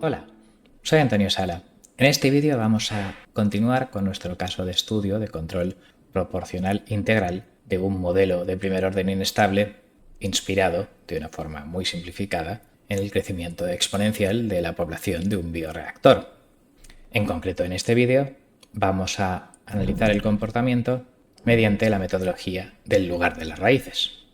Hola, soy Antonio Sala. En este vídeo vamos a continuar con nuestro caso de estudio de control proporcional integral de un modelo de primer orden inestable inspirado, de una forma muy simplificada, en el crecimiento exponencial de la población de un bioreactor. En concreto, en este vídeo vamos a analizar el comportamiento mediante la metodología del lugar de las raíces.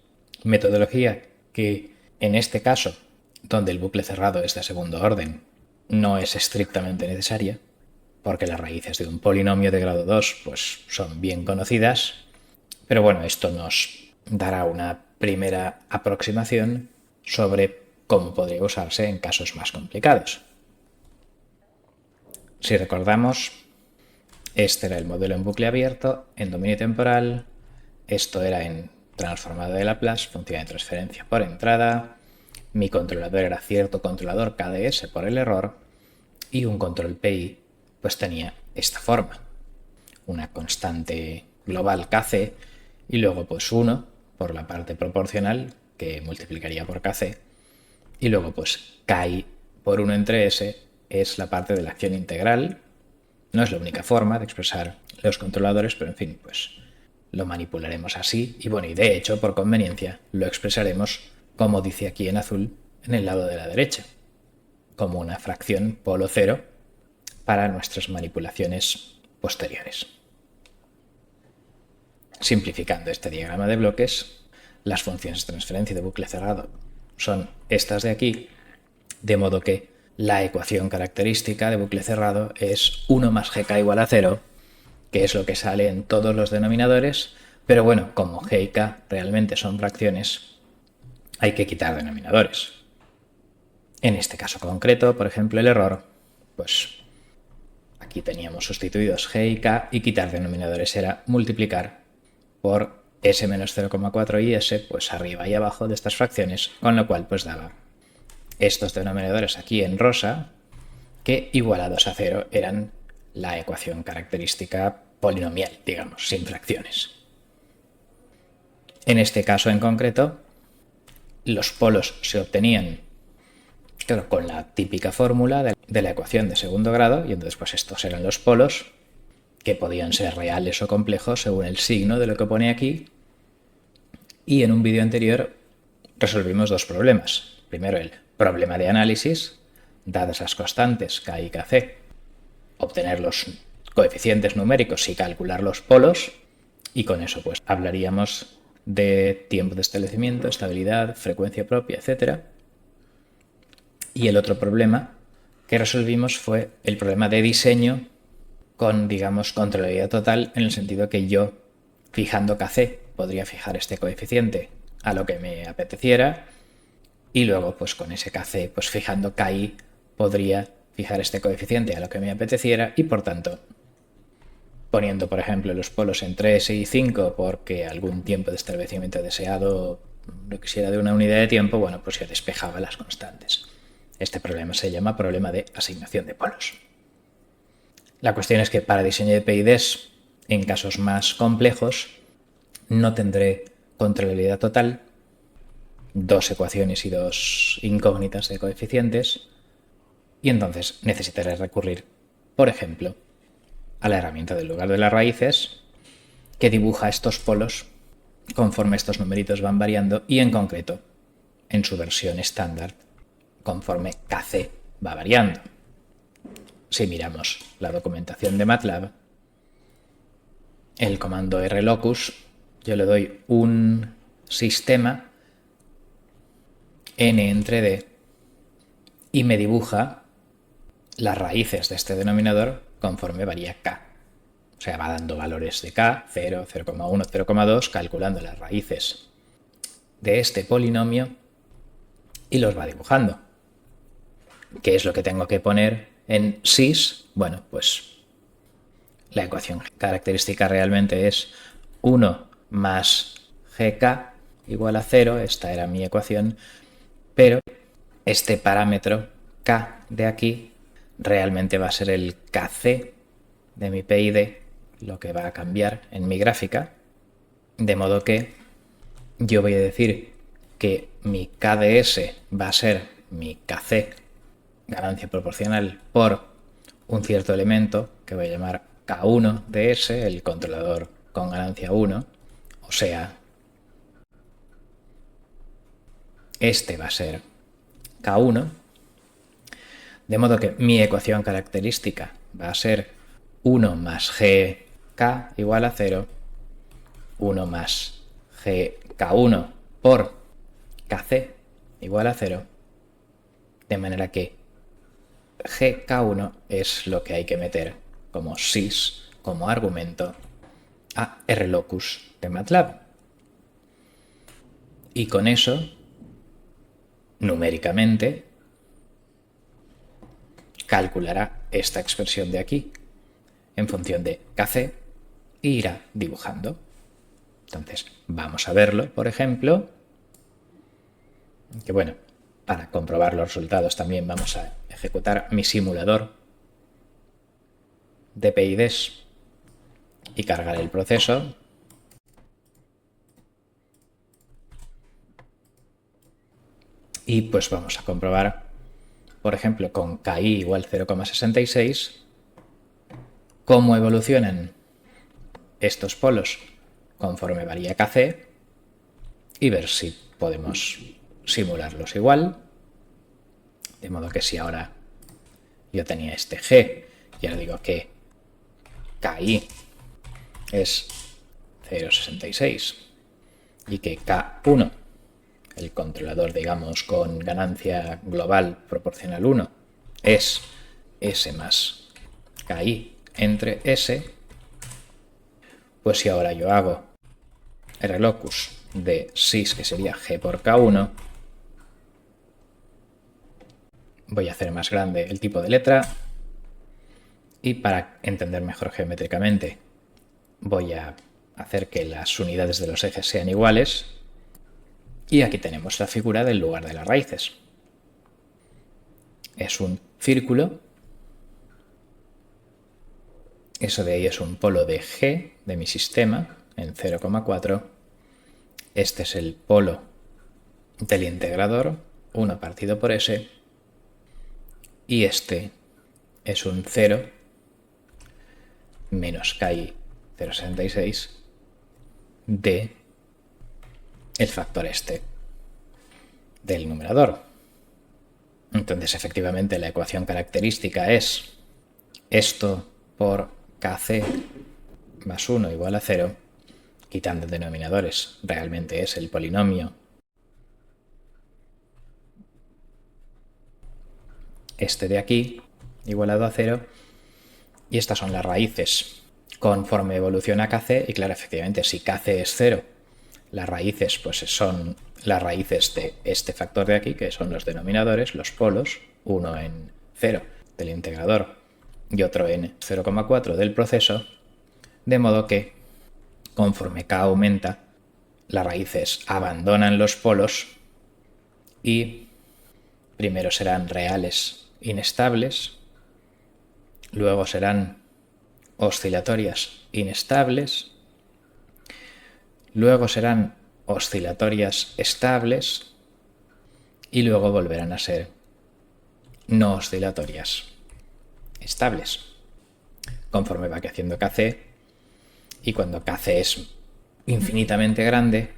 Metodología que, en este caso, donde el bucle cerrado es de segundo orden, no es estrictamente necesaria, porque las raíces de un polinomio de grado 2 pues, son bien conocidas, pero bueno, esto nos dará una primera aproximación sobre cómo podría usarse en casos más complicados. Si recordamos, este era el modelo en bucle abierto, en dominio temporal, esto era en transformada de Laplace, función de transferencia por entrada, mi controlador era cierto controlador KdS por el error, y un control PI pues tenía esta forma, una constante global Kc y luego pues 1 por la parte proporcional que multiplicaría por Kc y luego pues Ki por 1 entre S es la parte de la acción integral. No es la única forma de expresar los controladores, pero en fin, pues lo manipularemos así y bueno, y de hecho por conveniencia lo expresaremos como dice aquí en azul en el lado de la derecha, como una fracción polo cero para nuestras manipulaciones posteriores. Simplificando este diagrama de bloques, las funciones de transferencia de bucle cerrado son estas de aquí, de modo que la ecuación característica de bucle cerrado es 1 más gk igual a 0, que es lo que sale en todos los denominadores, pero bueno, como g y k realmente son fracciones, hay que quitar denominadores. En este caso concreto, por ejemplo, el error, pues aquí teníamos sustituidos g y k y quitar denominadores era multiplicar por s menos 0,4 y s, pues arriba y abajo de estas fracciones, con lo cual pues daba estos denominadores aquí en rosa, que igualados a 0 eran la ecuación característica polinomial, digamos, sin fracciones. En este caso en concreto, los polos se obtenían claro, con la típica fórmula de la ecuación de segundo grado, y entonces pues estos eran los polos, que podían ser reales o complejos según el signo de lo que pone aquí. Y en un vídeo anterior resolvimos dos problemas. Primero el problema de análisis, dadas las constantes k y kc, obtener los coeficientes numéricos y calcular los polos, y con eso pues hablaríamos de tiempo de establecimiento, estabilidad, frecuencia propia, etc. Y el otro problema que resolvimos fue el problema de diseño con, digamos, controlabilidad total, en el sentido que yo, fijando Kc, podría fijar este coeficiente a lo que me apeteciera, y luego, pues con ese Kc, pues fijando Ki, podría fijar este coeficiente a lo que me apeteciera, y por tanto, poniendo, por ejemplo, los polos entre S y 5, porque algún tiempo de establecimiento deseado lo quisiera de una unidad de tiempo, bueno, pues yo despejaba las constantes. Este problema se llama problema de asignación de polos. La cuestión es que para diseño de PIDs, en casos más complejos, no tendré controlabilidad total, dos ecuaciones y dos incógnitas de coeficientes, y entonces necesitaré recurrir, por ejemplo, a la herramienta del lugar de las raíces, que dibuja estos polos conforme estos numeritos van variando y en concreto, en su versión estándar, conforme Kc va variando. Si miramos la documentación de MATLAB, el comando rlocus, yo le doy un sistema n entre d y me dibuja las raíces de este denominador conforme varía k. O sea, va dando valores de k, 0, 0,1, 0,2, calculando las raíces de este polinomio y los va dibujando. ¿Qué es lo que tengo que poner en sys? Bueno, pues la ecuación característica realmente es 1 más gk igual a 0, esta era mi ecuación, pero este parámetro k de aquí realmente va a ser el kc de mi PID, lo que va a cambiar en mi gráfica, de modo que yo voy a decir que mi KdS va a ser mi Kc, ganancia proporcional por un cierto elemento que voy a llamar K1 de S, el controlador con ganancia 1, o sea, este va a ser K1, de modo que mi ecuación característica va a ser 1 más GK igual a 0, 1 más GK1 por Kc igual a 0, de manera que GK1 es lo que hay que meter como sys, como argumento a RLocus de MATLAB. Y con eso, numéricamente, calculará esta expresión de aquí en función de Kc e irá dibujando. Entonces, vamos a verlo, por ejemplo, que bueno, para comprobar los resultados también vamos a ejecutar mi simulador de PIDs y cargar el proceso. Y pues vamos a comprobar, por ejemplo, con KI igual 0,66, cómo evolucionan estos polos conforme varía Kc y ver si podemos simularlos igual. De modo que si ahora yo tenía este G y ahora digo que KI es 0,66 y que K1, el controlador, digamos, con ganancia global proporcional 1, es S más KI entre S, pues si ahora yo hago RLocus de sys, que sería G por K1, voy a hacer más grande el tipo de letra y para entender mejor geométricamente voy a hacer que las unidades de los ejes sean iguales. Y aquí tenemos la figura del lugar de las raíces. Es un círculo. Eso de ahí es un polo de G de mi sistema en 0,4. Este es el polo del integrador, 1 partido por S. Y este es un 0 menos KI 0,66 de el factor este del numerador. Entonces, efectivamente, la ecuación característica es esto por Kc más 1 igual a 0, quitando denominadores, realmente es el polinomio este de aquí, igualado a 0, y estas son las raíces conforme evoluciona Kc, y claro, efectivamente, si Kc es 0, las raíces pues son las raíces de este factor de aquí, que son los denominadores, los polos, uno en 0 del integrador y otro en 0,4 del proceso, de modo que conforme K aumenta, las raíces abandonan los polos y primero serán reales inestables, luego serán oscilatorias inestables, luego serán oscilatorias estables y luego volverán a ser no oscilatorias estables, conforme va creciendo Kc, y cuando Kc es infinitamente grande,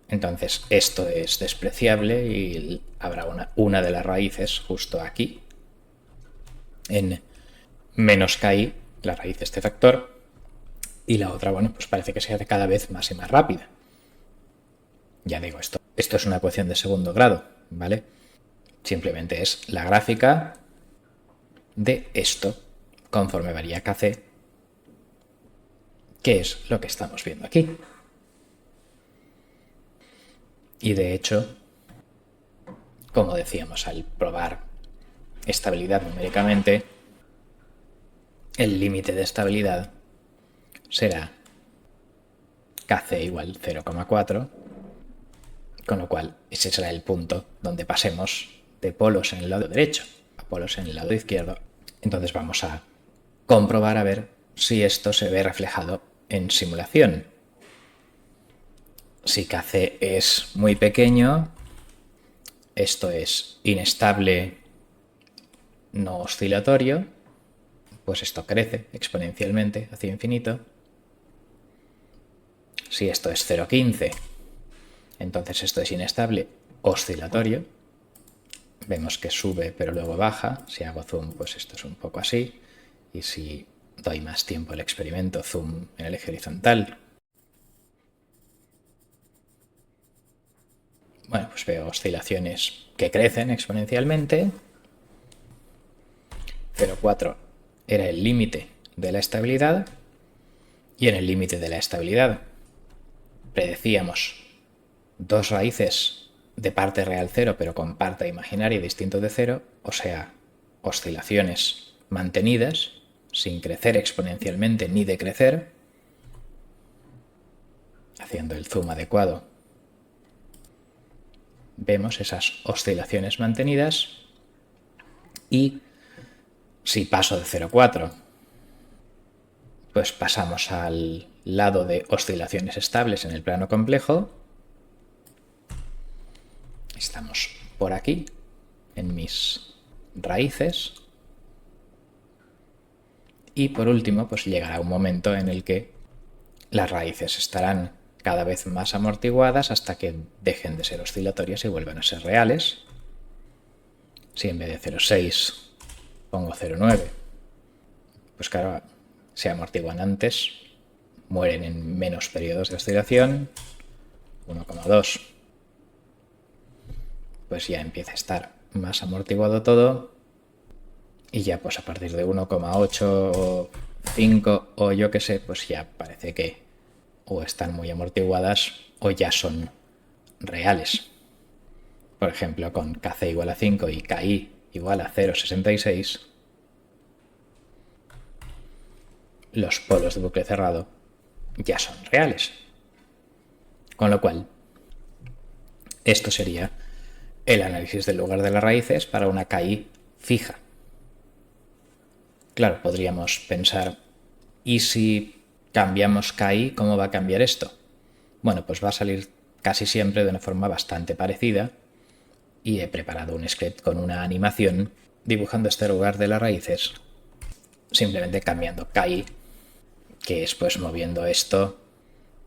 entonces esto es despreciable y habrá una de las raíces justo aquí, en menos KI, la raíz de este factor, y la otra, bueno, pues parece que se hace cada vez más y más rápida. Ya digo, esto es una ecuación de segundo grado, ¿vale? Simplemente es la gráfica de esto conforme varía Kc, que es lo que estamos viendo aquí. Y de hecho, como decíamos al probar estabilidad numéricamente, el límite de estabilidad será Kc igual 0,4, con lo cual ese será el punto donde pasemos de polos en el lado derecho a polos en el lado izquierdo. Entonces vamos a comprobar a ver si esto se ve reflejado en simulación. Si Kc es muy pequeño, esto es inestable, no oscilatorio, pues esto crece exponencialmente hacia infinito. Si esto es 0,15, entonces esto es inestable, oscilatorio. Vemos que sube pero luego baja. Si hago zoom, pues esto es un poco así. Y si doy más tiempo al experimento, zoom en el eje horizontal, bueno, pues veo oscilaciones que crecen exponencialmente. 0,4 era el límite de la estabilidad, y en el límite de la estabilidad predecíamos dos raíces de parte real cero pero con parte imaginaria distinto de cero, o sea, oscilaciones mantenidas sin crecer exponencialmente ni decrecer. Haciendo el zoom adecuado vemos esas oscilaciones mantenidas. Y si paso de 0,4, pues pasamos al lado de oscilaciones estables en el plano complejo. Estamos por aquí, en mis raíces. Y por último, pues llegará un momento en el que las raíces estarán cada vez más amortiguadas hasta que dejen de ser oscilatorias y vuelvan a ser reales. Si en vez de 0,6 pongo 0,9, pues claro, se amortiguan antes, mueren en menos periodos de oscilación. 1,2, pues ya empieza a estar más amortiguado todo, y ya pues a partir de 1,8 o 5 o yo que sé, pues ya parece que o están muy amortiguadas o ya son reales. Por ejemplo, con Kc igual a 5 y Ki igual a 0,66, los polos de bucle cerrado ya son reales. Con lo cual, esto sería el análisis del lugar de las raíces para una Ki fija. Claro, podríamos pensar, ¿y si cambiamos Ki, cómo va a cambiar esto? Bueno, pues va a salir casi siempre de una forma bastante parecida, y he preparado un script con una animación dibujando este lugar de las raíces, simplemente cambiando Ki, que es pues moviendo esto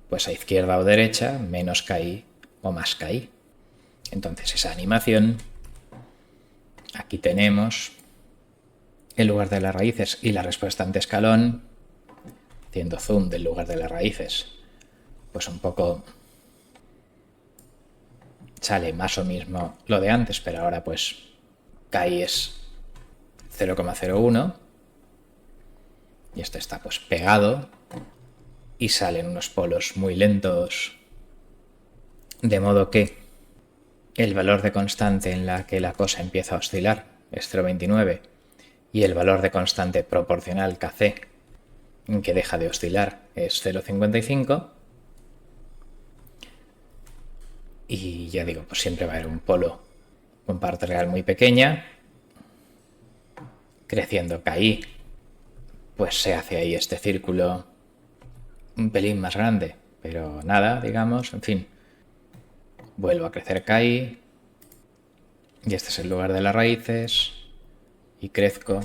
pues a izquierda o derecha, menos Ki o más Ki. Entonces esa animación, aquí tenemos el lugar de las raíces y la respuesta ante escalón, haciendo zoom del lugar de las raíces, pues un poco sale más o mismo lo de antes, pero ahora pues Ki es 0,01 y esto está pues pegado y salen unos polos muy lentos, de modo que el valor de constante en la que la cosa empieza a oscilar es 0,29 y el valor de constante proporcional Kc en que deja de oscilar es 0,55. Y ya digo, pues siempre va a haber un polo con parte real muy pequeña. Creciendo Ki, pues se hace ahí este círculo un pelín más grande, pero nada, digamos, en fin. Vuelvo a crecer Ki, y este es el lugar de las raíces, y crezco,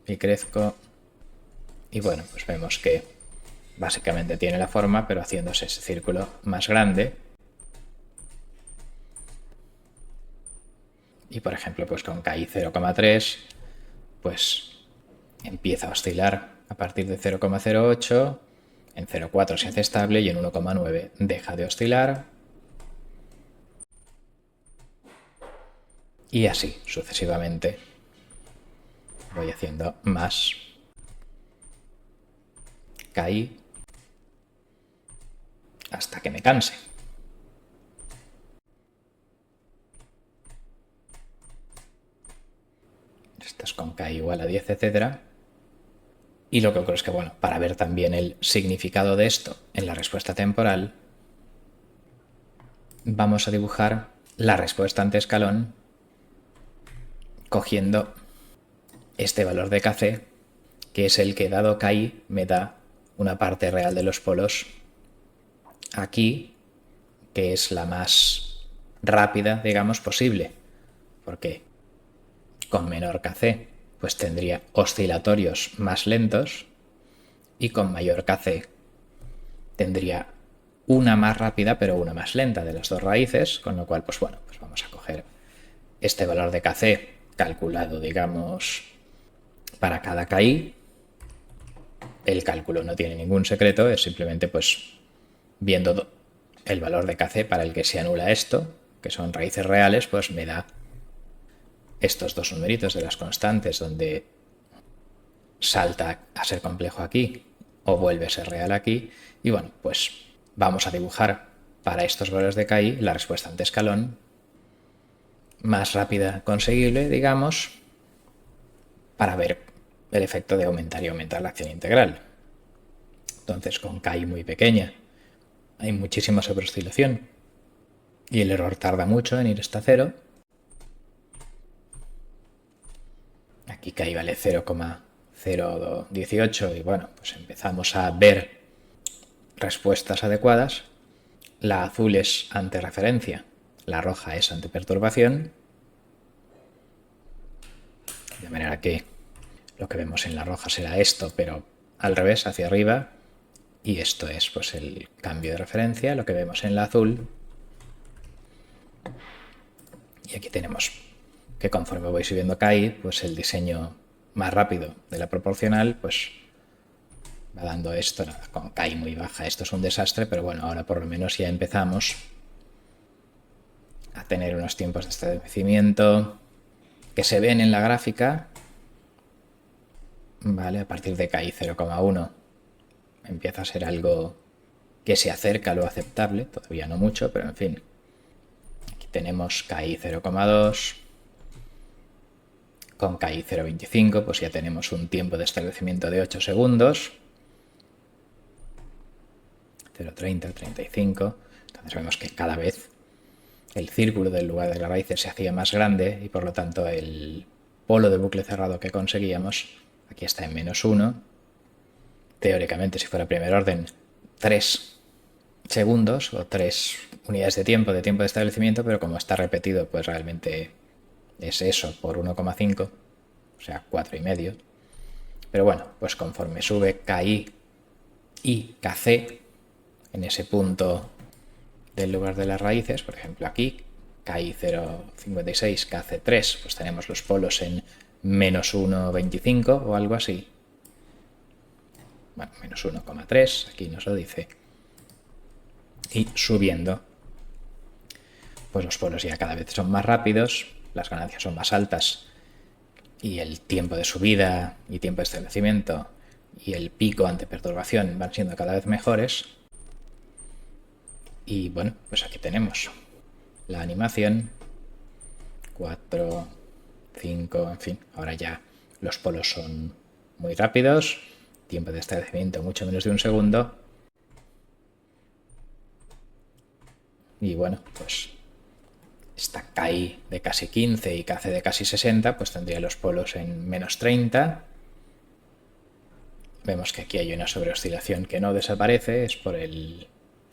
y crezco, y bueno, pues vemos que básicamente tiene la forma, pero haciéndose ese círculo más grande. Y por ejemplo, pues con Ki 0,3, pues empieza a oscilar a partir de 0,08, en 0,4 se hace estable y en 1,9 deja de oscilar. Y así sucesivamente voy haciendo más Ki hasta que me canse. Esto es con Ki igual a 10, etc. Y lo que ocurre es que, bueno, para ver también el significado de esto en la respuesta temporal, vamos a dibujar la respuesta ante escalón cogiendo este valor de Kc, que es el que, dado Ki, me da una parte real de los polos aquí, que es la más rápida, digamos, posible, porque con menor KC pues tendría oscilatorios más lentos y con mayor KC tendría una más rápida pero una más lenta de las dos raíces, con lo cual pues bueno, pues vamos a coger este valor de KC calculado, digamos, para cada KI. El cálculo no tiene ningún secreto, es simplemente pues viendo el valor de KC para el que se anula esto, que son raíces reales, pues me da estos dos numeritos de las constantes donde salta a ser complejo aquí o vuelve a ser real aquí. Y bueno, pues vamos a dibujar para estos valores de KI la respuesta ante escalón más rápida conseguible, digamos, para ver el efecto de aumentar y aumentar la acción integral. Entonces, con KI muy pequeña hay muchísima sobreoscilación y el error tarda mucho en ir hasta cero. Aquí KI vale 0,018 y bueno, pues empezamos a ver respuestas adecuadas. La azul es ante referencia, la roja es ante perturbación, de manera que lo que vemos en la roja será esto, pero al revés, hacia arriba, y esto es pues el cambio de referencia, lo que vemos en la azul. Y aquí tenemos que conforme voy subiendo KI, pues el diseño más rápido de la proporcional pues va dando esto, nada, con KI muy baja esto es un desastre, pero bueno, ahora por lo menos ya empezamos a tener unos tiempos de establecimiento que se ven en la gráfica, ¿vale? A partir de KI 0,1 empieza a ser algo que se acerca a lo aceptable, todavía no mucho, pero en fin. Aquí tenemos KI 0,2, con KI 0,25 pues ya tenemos un tiempo de establecimiento de 8 segundos, 0,30, 35, entonces vemos que cada vez el círculo del lugar de las raíces se hacía más grande y por lo tanto el polo de bucle cerrado que conseguíamos aquí está en -1. Teóricamente, si fuera primer orden, 3 segundos o 3 unidades de tiempo de establecimiento, pero como está repetido, pues realmente es eso por 1,5, o sea, 4,5. Pero bueno, pues conforme sube KI y KC en ese punto del lugar de las raíces, por ejemplo aquí, KI 0,56, KC 3, pues tenemos los polos en -1,25 o algo así. Bueno, -1,3, aquí nos lo dice. Y subiendo, pues los polos ya cada vez son más rápidos, las ganancias son más altas y el tiempo de subida y tiempo de establecimiento y el pico ante perturbación van siendo cada vez mejores. Y bueno, pues aquí tenemos la animación, 4, 5, en fin, ahora ya los polos son muy rápidos, tiempo de establecimiento mucho menos de un segundo. Y bueno, pues esta KI de casi 15 y KC de casi 60, pues tendría los polos en -30. Vemos que aquí hay una sobreoscilación que no desaparece, es por el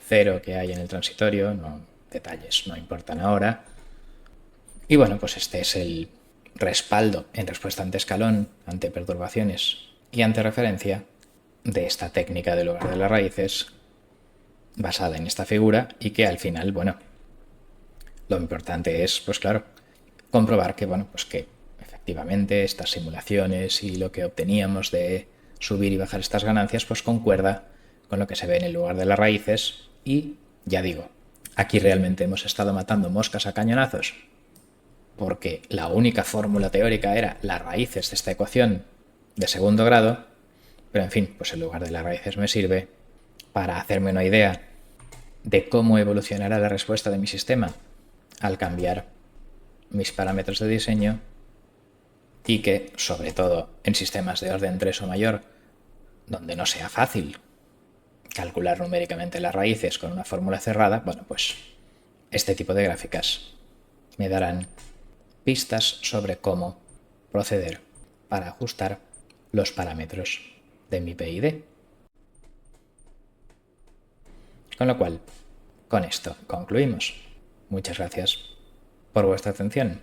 cero que hay en el transitorio, no, detalles no importan ahora. Y bueno, pues este es el respaldo en respuesta ante escalón, ante perturbaciones y ante referencia de esta técnica del lugar de las raíces basada en esta figura y que al final, bueno, lo importante es, pues claro, comprobar que, bueno, pues que efectivamente estas simulaciones y lo que obteníamos de subir y bajar estas ganancias, pues concuerda con lo que se ve en el lugar de las raíces y, ya digo, aquí realmente hemos estado matando moscas a cañonazos porque la única fórmula teórica era las raíces de esta ecuación de segundo grado, pero en fin, pues el lugar de las raíces me sirve para hacerme una idea de cómo evolucionará la respuesta de mi sistema al cambiar mis parámetros de diseño y que, sobre todo en sistemas de orden 3 o mayor, donde no sea fácil calcular numéricamente las raíces con una fórmula cerrada, bueno, pues este tipo de gráficas me darán pistas sobre cómo proceder para ajustar los parámetros de mi PID. Con lo cual, con esto concluimos. Muchas gracias por vuestra atención.